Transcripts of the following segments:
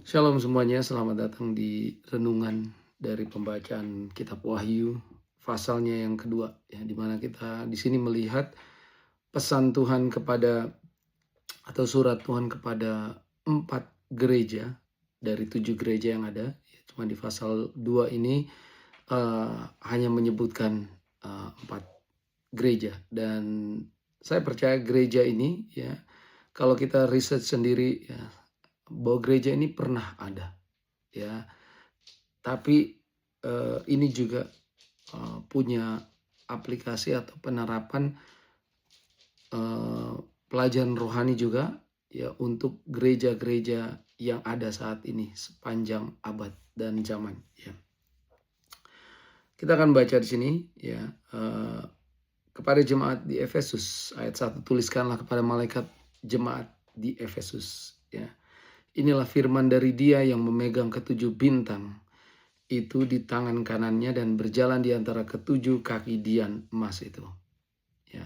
Shalom semuanya, selamat datang di renungan dari pembacaan kitab Wahyu, pasalnya yang kedua, ya, di mana kita di sini melihat pesan Tuhan kepada atau surat Tuhan kepada 4 gereja dari 7 gereja yang ada. Ya, cuma di pasal 2 ini hanya menyebutkan 4 gereja, dan saya percaya gereja ini, ya, kalau kita riset sendiri, ya, bahwa gereja ini pernah ada, ya. Tapi ini juga punya aplikasi atau penerapan pelajaran rohani juga, ya, untuk gereja-gereja yang ada saat ini sepanjang abad dan zaman, ya. Kita akan baca di sini, ya, kepada jemaat di Efesus ayat 1, tuliskanlah kepada malaikat jemaat di Efesus, ya. Inilah firman dari Dia yang memegang ketujuh bintang itu di tangan kanannya dan berjalan di antara ketujuh kaki dian emas itu. Ya,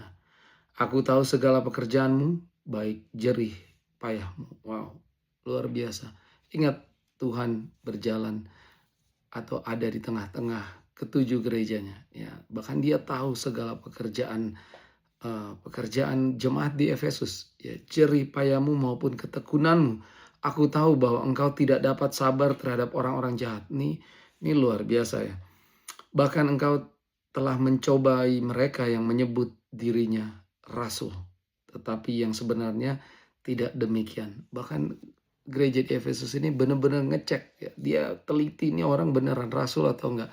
aku tahu segala pekerjaanmu, baik jerih payahmu. Wow, luar biasa. Ingat, Tuhan berjalan atau ada di tengah-tengah ketujuh gerejanya. Ya, bahkan Dia tahu segala pekerjaan jemaat di Efesus. Ya, jerih payahmu maupun ketekunanmu. Aku tahu bahwa engkau tidak dapat sabar terhadap orang-orang jahat. Ini luar biasa, ya. Bahkan engkau telah mencobai mereka yang menyebut dirinya rasul, tetapi yang sebenarnya tidak demikian. Bahkan gereja di Efesus ini benar-benar ngecek, ya. Dia teliti ini orang beneran rasul atau enggak.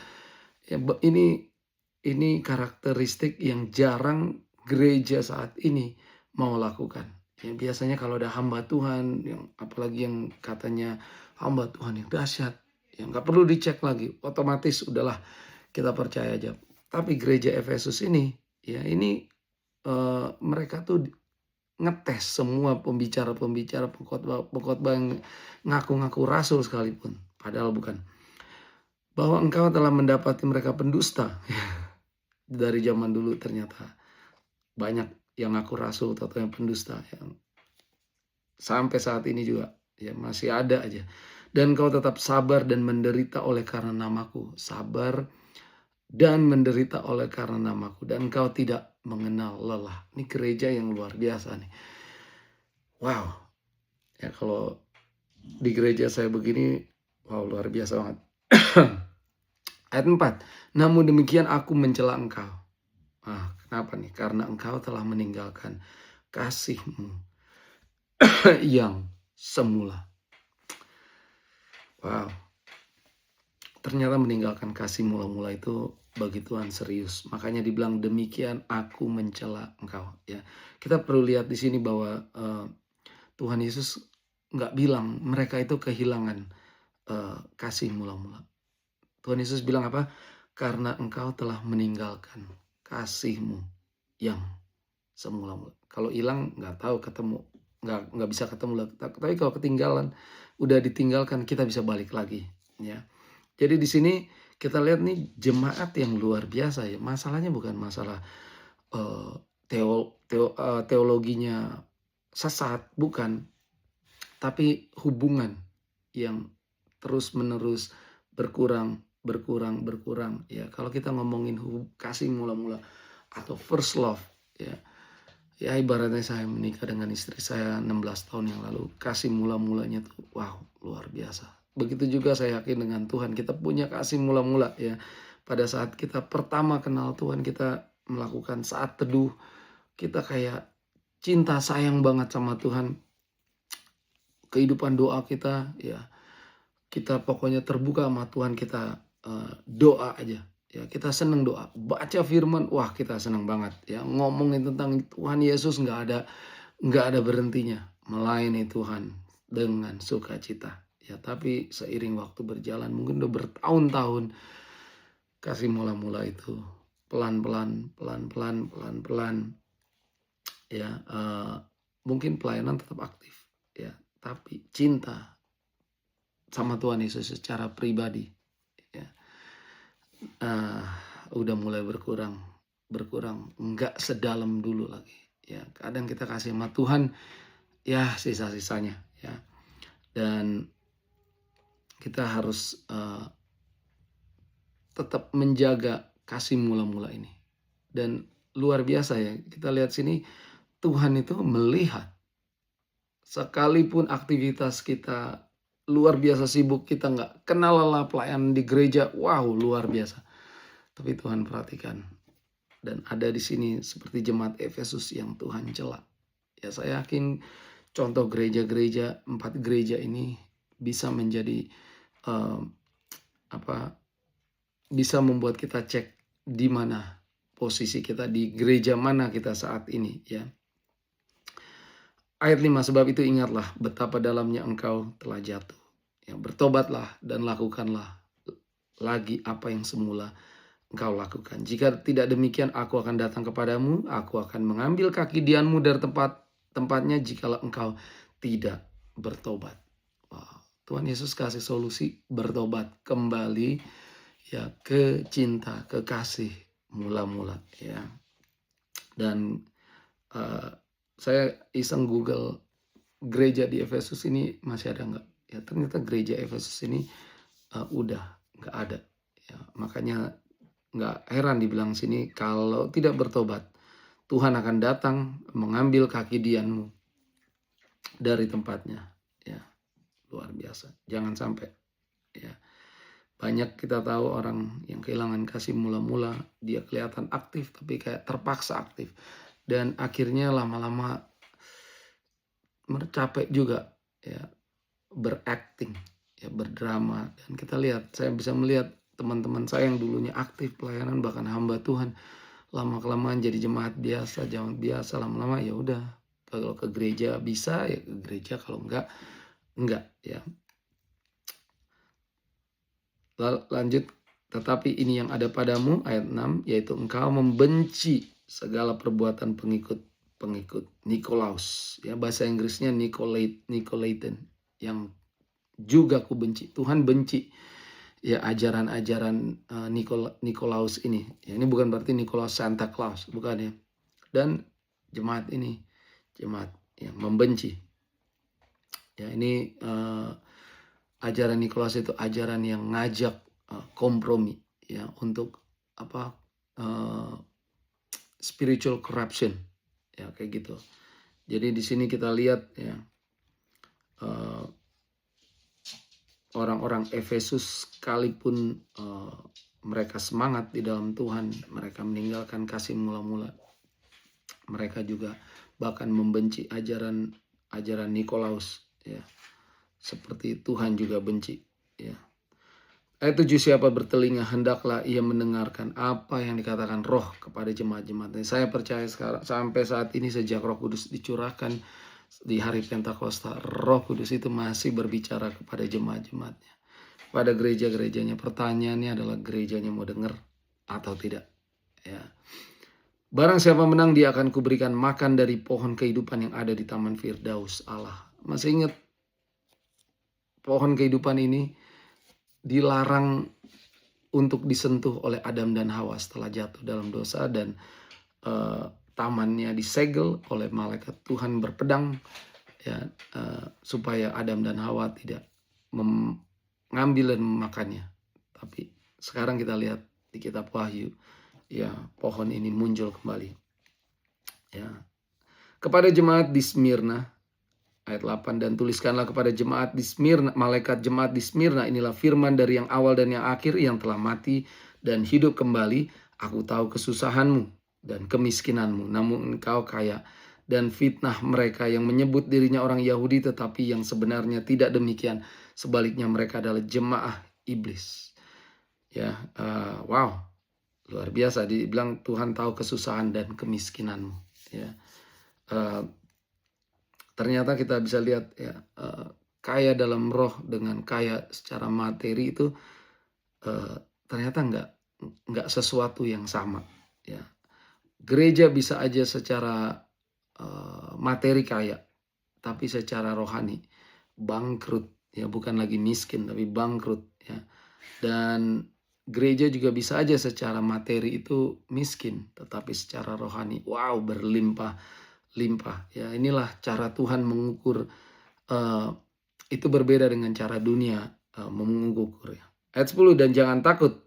Ya, ini karakteristik yang jarang gereja saat ini mau lakukan. Ya, biasanya kalau ada hamba Tuhan, yang apalagi yang katanya hamba Tuhan yang dahsyat, yang nggak perlu dicek lagi, otomatis udahlah kita percaya aja. Tapi gereja Efesus ini, ya, ini mereka tuh ngetes semua pembicara-pembicara, pengkhotbah yang ngaku-ngaku rasul sekalipun, padahal bukan. Bahwa engkau telah mendapati mereka pendusta. Dari zaman dulu ternyata banyak yang ngaku rasul atau yang pendusta, yang sampai saat ini juga, ya, masih ada aja. Dan kau tetap sabar dan menderita oleh karena namaku. Sabar dan menderita oleh karena namaku, dan engkau tidak mengenal lelah. Ini gereja yang luar biasa nih. Wow, ya, kalau di gereja saya begini, wow, luar biasa banget. Ayat 4, namun demikian aku mencela engkau. Kenapa nih? Karena engkau telah meninggalkan kasihmu yang semula. Wow, ternyata meninggalkan kasih mula-mula itu bagi Tuhan serius. Makanya dibilang demikian aku mencela engkau, ya. Kita perlu lihat di sini bahwa Tuhan Yesus nggak bilang mereka itu kehilangan kasih mula-mula. Tuhan Yesus bilang apa? Karena engkau telah meninggalkan kasihmu yang semula-mula. Kalau hilang nggak tahu ketemu, nggak bisa ketemu lagi. Tapi kalau ketinggalan, udah ditinggalkan, kita bisa balik lagi, ya. Jadi di sini kita lihat nih jemaat yang luar biasa, ya. Masalahnya bukan masalah eh, teologinya sesat, bukan, tapi hubungan yang terus-menerus berkurang. Ya, kalau kita ngomongin kasih mula-mula atau first love, ya. Ya, ibaratnya saya menikah dengan istri saya 16 tahun yang lalu. Kasih mula-mulanya tuh wow, luar biasa. Begitu juga saya yakin dengan Tuhan, kita punya kasih mula-mula, ya. Pada saat kita pertama kenal Tuhan, kita melakukan saat teduh, kita kayak cinta sayang banget sama Tuhan. Kehidupan doa kita, ya, kita pokoknya terbuka sama Tuhan, kita doa aja. Ya, kita seneng doa, baca firman, wah, kita seneng banget, ya. Ngomongin tentang Tuhan Yesus nggak ada berhentinya, melayani Tuhan dengan sukacita. Ya, tapi seiring waktu berjalan, mungkin udah bertahun-tahun, kasih mula-mula itu pelan-pelan, ya. Mungkin pelayanan tetap aktif, ya, tapi cinta sama Tuhan Yesus secara pribadi, ya, udah mulai berkurang, nggak sedalam dulu lagi, ya. Kadang kita kasih sama Tuhan, ya, sisa-sisanya, ya. Dan kita harus tetap menjaga kasih mula-mula ini. Dan luar biasa ya, kita lihat sini Tuhan itu melihat sekalipun aktivitas kita luar biasa sibuk, kita nggak kenal lelah pelayanan di gereja, wow luar biasa. Tapi Tuhan perhatikan. Dan ada di sini seperti jemaat Efesus yang Tuhan cela. Ya saya yakin contoh gereja-gereja, 4 gereja ini bisa menjadi bisa membuat kita cek di mana posisi kita, di gereja mana kita saat ini ya. Ayat 5, sebab itu ingatlah betapa dalamnya engkau telah jatuh. Ya, bertobatlah dan lakukanlah lagi apa yang semula engkau lakukan. Jika tidak demikian, aku akan datang kepadamu, aku akan mengambil kaki dianmu dari tempatnya jikalau engkau tidak bertobat. Wow. Tuhan Yesus kasih solusi, bertobat kembali ya ke cinta, ke kasih mula-mula ya. Dan saya iseng Google gereja di Efesus ini masih ada nggak? Ya ternyata gereja Efesus ini udah nggak ada. Ya, makanya nggak heran dibilang sini kalau tidak bertobat, Tuhan akan datang mengambil kaki dianmu dari tempatnya. Ya, luar biasa. Jangan sampai. Ya, banyak kita tahu orang yang kehilangan kasih mula-mula, dia kelihatan aktif tapi kayak terpaksa aktif. Dan akhirnya lama-lama capek juga ya berakting, ya berdrama. Dan kita lihat, saya bisa melihat teman-teman saya yang dulunya aktif pelayanan bahkan hamba Tuhan, lama-kelamaan jadi jemaat biasa, lama-lama ya udah, kalau ke gereja bisa ya ke gereja, kalau enggak ya. Lanjut, tetapi ini yang ada padamu ayat 6, yaitu engkau membenci segala perbuatan pengikut Nikolaus, ya bahasa Inggrisnya Nicolaitan, yang juga ku benci. Tuhan benci ya ajaran-ajaran Nikolaus ini. Ya, ini bukan berarti Nikolaus Santa Claus, bukan ya. Dan jemaat ini jemaat yang membenci. Ya ini ajaran Nikolaus itu ajaran yang ngajak kompromi ya untuk spiritual corruption ya kayak gitu. Jadi di sini kita lihat ya orang-orang Efesus sekalipun mereka semangat di dalam Tuhan, mereka meninggalkan kasih mula-mula. Mereka juga bahkan membenci ajaran Nikolaus ya. Seperti Tuhan juga benci ya. Ayat 7, siapa bertelinga hendaklah ia mendengarkan apa yang dikatakan Roh kepada jemaat-jemaat. Saya percaya sekarang sampai saat ini sejak Roh Kudus dicurahkan di hari Pentakosta, Roh Kudus itu masih berbicara kepada jemaat-jemaatnya, pada gereja-gerejanya. Pertanyaannya adalah gerejanya mau dengar atau tidak ya. Barang siapa menang, dia akan kuberikan makan dari pohon kehidupan yang ada di Taman Firdaus Allah. Masih ingat pohon kehidupan ini dilarang untuk disentuh oleh Adam dan Hawa setelah jatuh dalam dosa, dan tamannya disegel oleh malaikat Tuhan berpedang ya, supaya Adam dan Hawa tidak mengambil dan memakannya. Tapi sekarang kita lihat di kitab Wahyu ya, pohon ini muncul kembali ya. Kepada jemaat di Smyrna ayat 8, dan tuliskanlah kepada jemaat di Smyrna, malaikat jemaat di Smyrna, inilah firman dari yang awal dan yang akhir, yang telah mati dan hidup kembali. Aku tahu kesusahanmu dan kemiskinanmu, namun engkau kaya, dan fitnah mereka yang menyebut dirinya orang Yahudi tetapi yang sebenarnya tidak demikian. Sebaliknya mereka adalah jemaah iblis. Ya, wow, luar biasa. Dibilang Tuhan tahu kesusahan dan kemiskinanmu. Ya. Ternyata kita bisa lihat ya, kaya dalam roh dengan kaya secara materi itu ternyata nggak sesuatu yang sama ya. Gereja bisa aja secara materi kaya, tapi secara rohani bangkrut ya, bukan lagi miskin tapi bangkrut ya. Dan gereja juga bisa aja secara materi itu miskin, tetapi secara rohani wow berlimpah ya. Inilah cara Tuhan mengukur. Itu berbeda dengan cara dunia mengukur ya. Ayat 10, dan jangan takut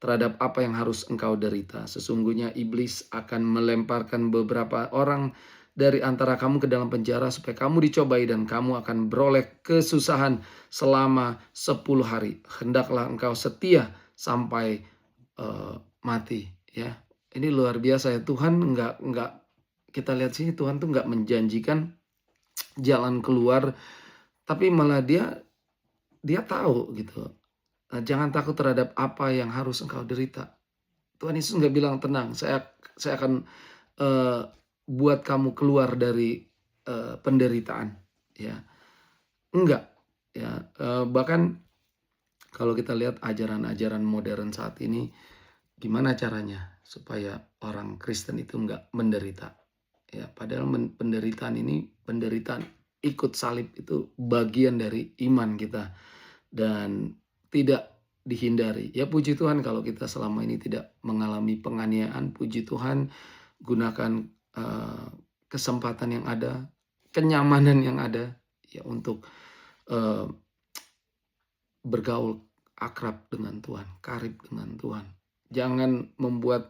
terhadap apa yang harus engkau derita. Sesungguhnya iblis akan melemparkan beberapa orang dari antara kamu ke dalam penjara supaya kamu dicobai dan kamu akan beroleh kesusahan selama 10 hari. Hendaklah engkau setia sampai mati ya. Ini luar biasa ya. Tuhan enggak kita lihat sini, Tuhan tuh enggak menjanjikan jalan keluar, tapi malah dia tahu gitu. Jangan takut terhadap apa yang harus engkau derita. Tuhan Yesus nggak bilang tenang, saya akan buat kamu keluar dari penderitaan, ya. Enggak, ya. Bahkan kalau kita lihat ajaran-ajaran modern saat ini, gimana caranya supaya orang Kristen itu enggak menderita? Ya, padahal penderitaan ini, penderitaan ikut salib itu bagian dari iman kita dan tidak dihindari. Ya puji Tuhan kalau kita selama ini tidak mengalami penganiayaan. Puji Tuhan, gunakan kesempatan yang ada, kenyamanan yang ada ya untuk bergaul akrab dengan Tuhan, karib dengan Tuhan. Jangan membuat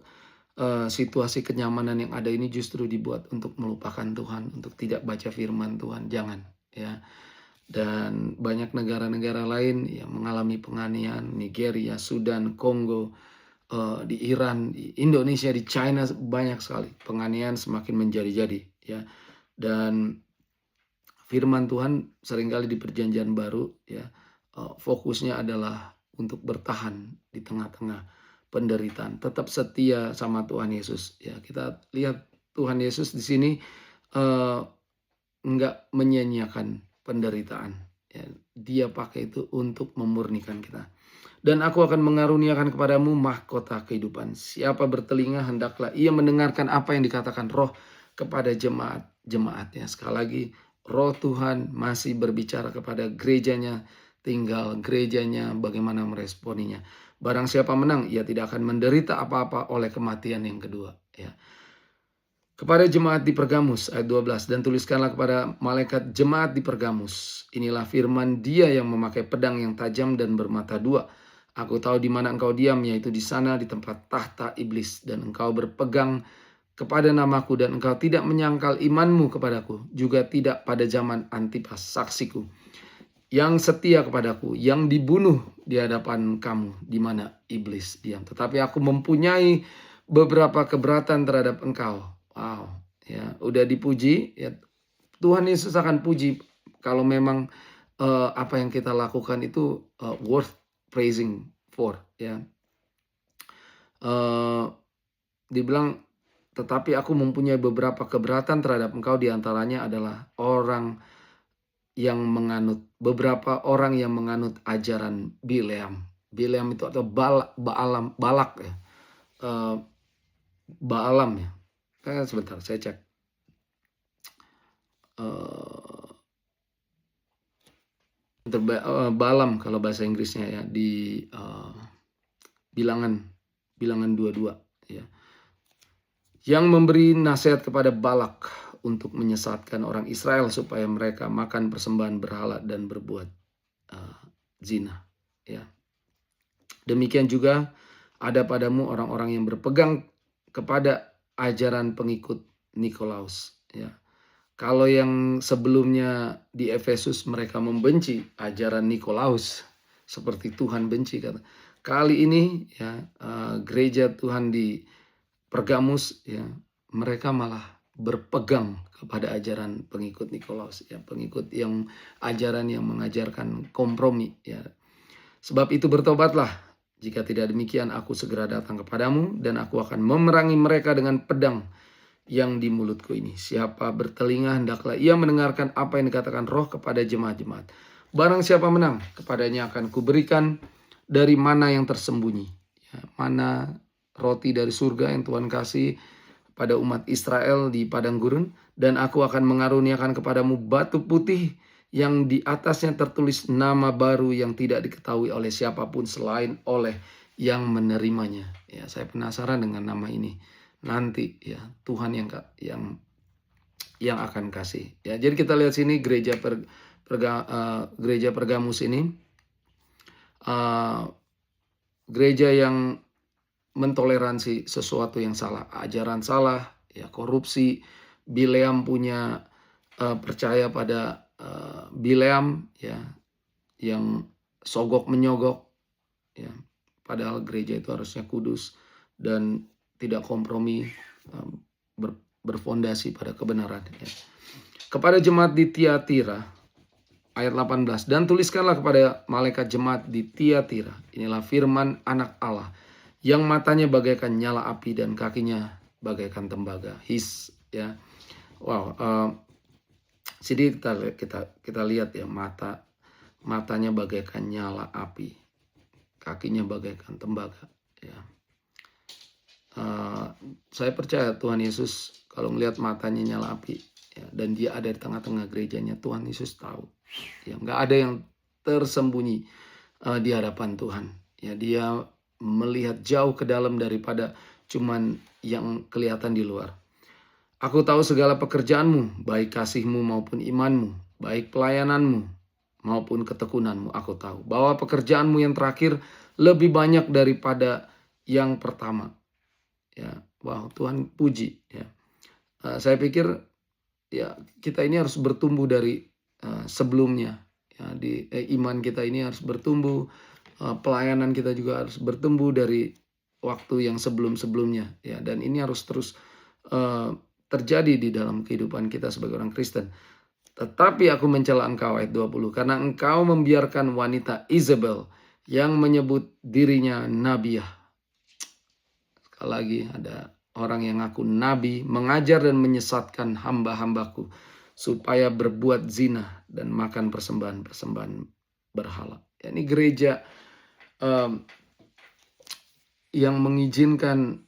situasi kenyamanan yang ada ini justru dibuat untuk melupakan Tuhan, untuk tidak baca firman Tuhan. Jangan ya. Dan banyak negara-negara lain yang mengalami penganiayaan, Nigeria, Sudan, Kongo, di Iran, di Indonesia, di China, banyak sekali penganiayaan semakin menjadi-jadi ya. Dan firman Tuhan seringkali di Perjanjian Baru ya, fokusnya adalah untuk bertahan di tengah-tengah penderitaan, tetap setia sama Tuhan Yesus ya. Kita lihat Tuhan Yesus di sini enggak menyia-nyiakan penderitaan ya. Dia pakai itu untuk memurnikan kita. Dan aku akan mengaruniakan kepadamu mahkota kehidupan. Siapa bertelinga hendaklah ia mendengarkan apa yang dikatakan Roh kepada jemaat-jemaatnya. Sekali lagi, Roh Tuhan masih berbicara kepada gerejanya, tinggal gerejanya bagaimana meresponinya. Barang siapa menang, ia tidak akan menderita apa-apa oleh kematian yang kedua ya. Kepada jemaat di Pergamus ayat 12, dan tuliskanlah kepada malaikat jemaat di Pergamus, inilah firman Dia yang memakai pedang yang tajam dan bermata dua. Aku tahu di mana engkau diam, yaitu di sana di tempat tahta iblis, dan engkau berpegang kepada namaku, dan engkau tidak menyangkal imanmu kepadaku, juga tidak pada zaman Antipas saksiku, yang setia kepadaku, yang dibunuh di hadapan kamu, di mana iblis diam. Tetapi aku mempunyai beberapa keberatan terhadap engkau. Wow, ya udah dipuji ya. Tuhan Yesus akan puji kalau memang apa yang kita lakukan itu worth praising for ya. Dibilang, tetapi aku mempunyai beberapa keberatan terhadap engkau, diantaranya adalah beberapa orang yang menganut ajaran Bileam. Bileam itu atau Balak ya. Baalam ya. Sebentar saya cek. Balaam kalau bahasa Inggrisnya ya, di bilangan 22 ya. Yang memberi nasihat kepada Balak untuk menyesatkan orang Israel supaya mereka makan persembahan berhala dan berbuat zina ya. Demikian juga ada padamu orang-orang yang berpegang kepada ajaran pengikut Nikolaus ya. Kalau yang sebelumnya di Efesus mereka membenci ajaran Nikolaus seperti Tuhan benci kata. Kali ini ya gereja Tuhan di Pergamus ya, mereka malah berpegang kepada ajaran pengikut Nikolaus ya, pengikut yang ajaran yang mengajarkan kompromi ya. Sebab itu bertobatlah, jika tidak demikian aku segera datang kepadamu dan aku akan memerangi mereka dengan pedang yang di mulutku ini. Siapa bertelinga hendaklah ia mendengarkan apa yang dikatakan Roh kepada jemaat-jemaat. Barang siapa menang, kepadanya akan kuberikan dari mana yang tersembunyi ya, mana roti dari surga yang Tuhan kasih pada umat Israel di padang gurun, dan aku akan mengaruniakan kepadamu batu putih yang di atasnya tertulis nama baru yang tidak diketahui oleh siapapun selain oleh yang menerimanya. Ya, saya penasaran dengan nama ini. Nanti ya Tuhan yang akan kasih. Ya, jadi kita lihat sini gereja Pergamus ini uh, gereja yang mentoleransi sesuatu yang salah, ajaran salah, ya korupsi. Bileam punya percaya pada Bileam, ya, yang sogok menyogok, ya. Padahal gereja itu harusnya kudus dan tidak kompromi, berfondasi pada kebenaran. Ya. Kepada jemaat di Tiatira, ayat 18, dan tuliskanlah kepada malaikat jemaat di Tiatira, inilah firman Anak Allah, yang matanya bagaikan nyala api dan kakinya bagaikan tembaga. Ya. Wow. Jadi kita lihat ya, matanya bagaikan nyala api, kakinya bagaikan tembaga. Ya. Saya percaya Tuhan Yesus kalau melihat matanya nyala api, ya, dan dia ada di tengah-tengah gerejanya, Tuhan Yesus tahu. Ya, nggak ada yang tersembunyi di hadapan Tuhan. Ya, dia melihat jauh ke dalam daripada cuman yang kelihatan di luar. Aku tahu segala pekerjaanmu, baik kasihmu maupun imanmu, baik pelayananmu maupun ketekunanmu. Aku tahu bahwa pekerjaanmu yang terakhir lebih banyak daripada yang pertama. Ya, wow, Tuhan puji. Ya, saya pikir ya kita ini harus bertumbuh dari sebelumnya. Ya, iman kita ini harus bertumbuh, pelayanan kita juga harus bertumbuh dari waktu yang sebelum-sebelumnya. Ya, dan ini harus terus terjadi di dalam kehidupan kita sebagai orang Kristen. Tetapi aku mencela engkau, ayat 20, karena engkau membiarkan wanita Isabel yang menyebut dirinya nabiah. Sekali lagi ada orang yang ngaku nabi, mengajar dan menyesatkan hamba-hambaku supaya berbuat zina dan makan persembahan-persembahan berhala. Ya, ini gereja yang mengizinkan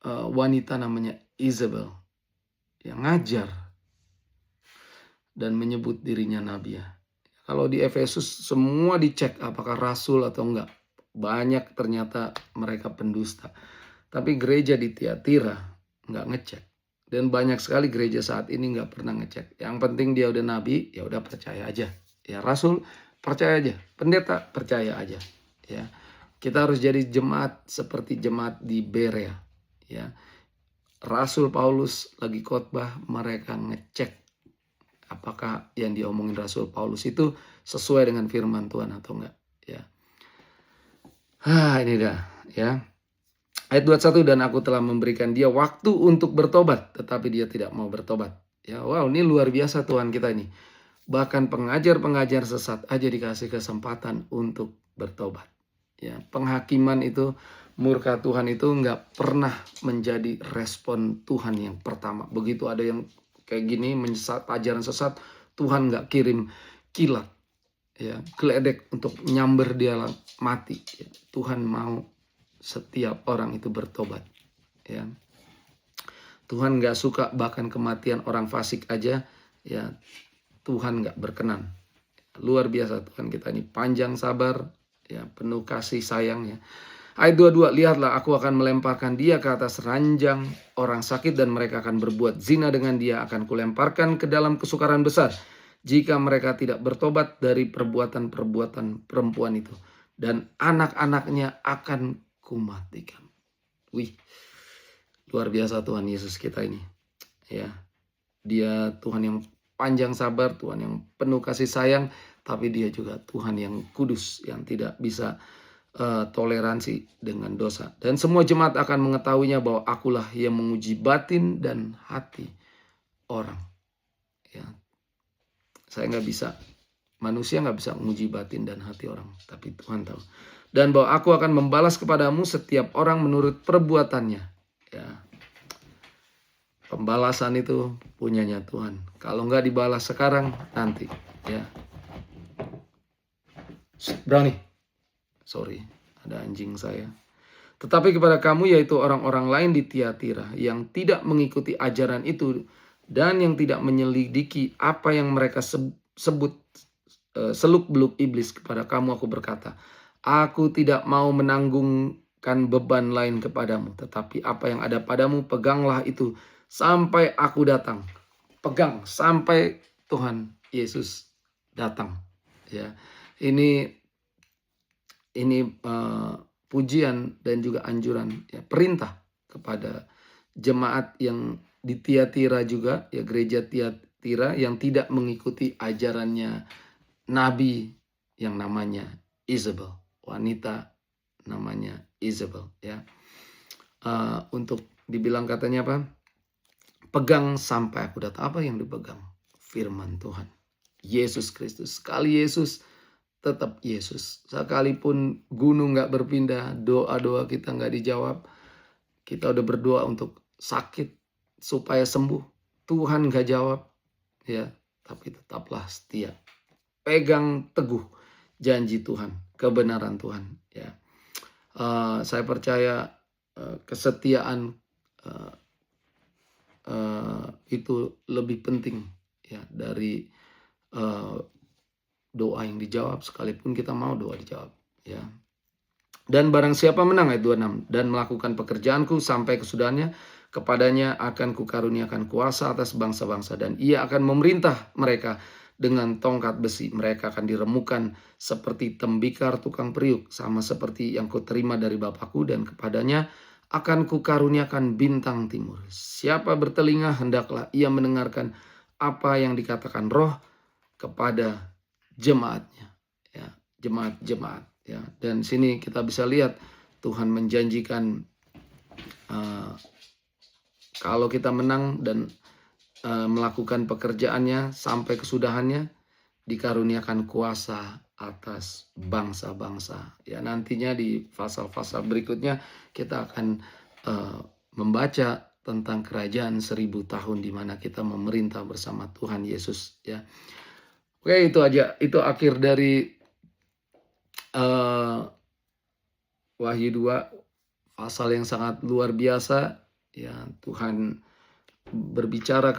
wanita namanya Isabel yang ngajar dan menyebut dirinya nabi. Kalau di Efesus semua dicek apakah rasul atau enggak. Banyak ternyata mereka pendusta. Tapi gereja di Tiatira enggak ngecek. Dan banyak sekali gereja saat ini enggak pernah ngecek. Yang penting dia udah nabi, ya udah percaya aja. Ya rasul percaya aja, pendeta percaya aja. Ya. Kita harus jadi jemaat seperti jemaat di Berea. Ya. Rasul Paulus lagi khotbah, mereka ngecek apakah yang diomongin Rasul Paulus itu sesuai dengan firman Tuhan atau enggak. Ya. Ini dah ya. Ayat 21, dan aku telah memberikan dia waktu untuk bertobat, tetapi dia tidak mau bertobat. Ya, wow, ini luar biasa Tuhan kita ini. Bahkan pengajar-pengajar sesat aja dikasih kesempatan untuk bertobat. Ya, penghakiman itu, murka Tuhan itu nggak pernah menjadi respon Tuhan yang pertama. Begitu ada yang kayak gini menyesat, ajaran sesat, Tuhan nggak kirim kilat, ya, geledek untuk nyamber dia mati. Ya, Tuhan mau setiap orang itu bertobat. Ya, Tuhan nggak suka bahkan kematian orang fasik aja, ya, Tuhan nggak berkenan. Luar biasa Tuhan kita ini, panjang sabar, ya, penuh kasih sayang. Ya. Ayat 22, lihatlah aku akan melemparkan dia ke atas ranjang orang sakit dan mereka akan berbuat zina dengan dia, akan kulemparkan ke dalam kesukaran besar jika mereka tidak bertobat dari perbuatan-perbuatan perempuan itu, dan anak-anaknya akan kumatikan. Wih, luar biasa Tuhan Yesus kita ini. Ya, dia Tuhan yang panjang sabar, Tuhan yang penuh kasih sayang, tapi dia juga Tuhan yang kudus, yang tidak bisa toleransi dengan dosa. Dan semua jemaat akan mengetahuinya bahwa akulah yang menguji batin dan hati orang. Ya, saya nggak bisa, manusia nggak bisa menguji batin dan hati orang, tapi Tuhan tahu. Dan bahwa aku akan membalas kepadamu setiap orang menurut perbuatannya. Ya, pembalasan itu punyanya Tuhan. Kalau nggak dibalas sekarang, nanti. Ya. Brownie. Sorry, ada anjing saya. Tetapi kepada kamu, yaitu orang-orang lain di Tiatira yang tidak mengikuti ajaran itu dan yang tidak menyelidiki apa yang mereka sebut seluk-beluk iblis, kepada kamu aku berkata, aku tidak mau menanggungkan beban lain kepadamu, tetapi apa yang ada padamu peganglah itu sampai aku datang. Pegang sampai Tuhan Yesus datang. Ya, ini Ini pujian dan juga anjuran, ya, perintah kepada jemaat yang di Tiatira juga, ya, gereja Tiatira yang tidak mengikuti ajarannya nabi yang namanya Isabel, wanita namanya Isabel, ya. Untuk dibilang katanya apa? Pegang sampai aku datang. Apa yang dipegang? Firman Tuhan. Yesus Kristus. Sekali Yesus, tetap Yesus. Sekalipun gunung gak berpindah, doa-doa kita gak dijawab, kita udah berdoa untuk sakit supaya sembuh, Tuhan gak jawab, ya, tapi tetaplah setia. Pegang teguh janji Tuhan, kebenaran Tuhan, ya. Saya percaya kesetiaan itu lebih penting, ya, dari doa yang dijawab, sekalipun kita mau doa dijawab, ya. Dan barang siapa menang, ayat 26, dan melakukan pekerjaanku sampai kesudahannya, kepadanya akan kukaruniakan kuasa atas bangsa-bangsa, dan ia akan memerintah mereka dengan tongkat besi. Mereka akan diremukan seperti tembikar tukang periuk, sama seperti yang kuterima dari Bapakku, dan kepadanya akan kukaruniakan bintang timur. Siapa bertelinga, hendaklah ia mendengarkan apa yang dikatakan Roh kepada jemaatnya, ya, jemaat-jemaat, ya. Dan sini kita bisa lihat Tuhan menjanjikan kalau kita menang dan melakukan pekerjaannya sampai kesudahannya, dikaruniakan kuasa atas bangsa-bangsa. Ya, nantinya di pasal-pasal berikutnya kita akan membaca tentang kerajaan 1000 tahun di mana kita memerintah bersama Tuhan Yesus, ya. Oke, itu aja. Itu akhir dari Wahyu 2, pasal yang sangat luar biasa, ya. Tuhan berbicara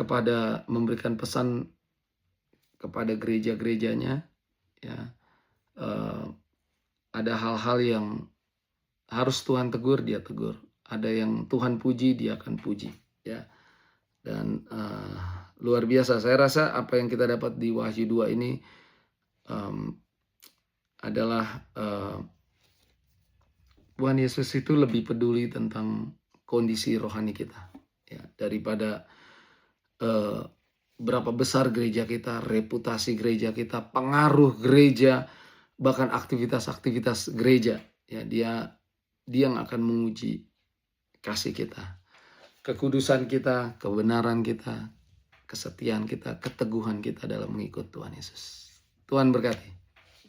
memberikan pesan kepada gereja-gerejanya, ya. Ada hal-hal yang harus Tuhan tegur, dia tegur. Ada yang Tuhan puji, dia akan puji, ya. Dan luar biasa. Saya rasa apa yang kita dapat di Wahyu 2 ini adalah Tuhan Yesus itu lebih peduli tentang kondisi rohani kita, ya, daripada berapa besar gereja kita, reputasi gereja kita, pengaruh gereja, bahkan aktivitas-aktivitas gereja, ya. Dia yang akan menguji kasih kita, kekudusan kita, kebenaran kita, kesetiaan kita, keteguhan kita dalam mengikut Tuhan Yesus. Tuhan berkati.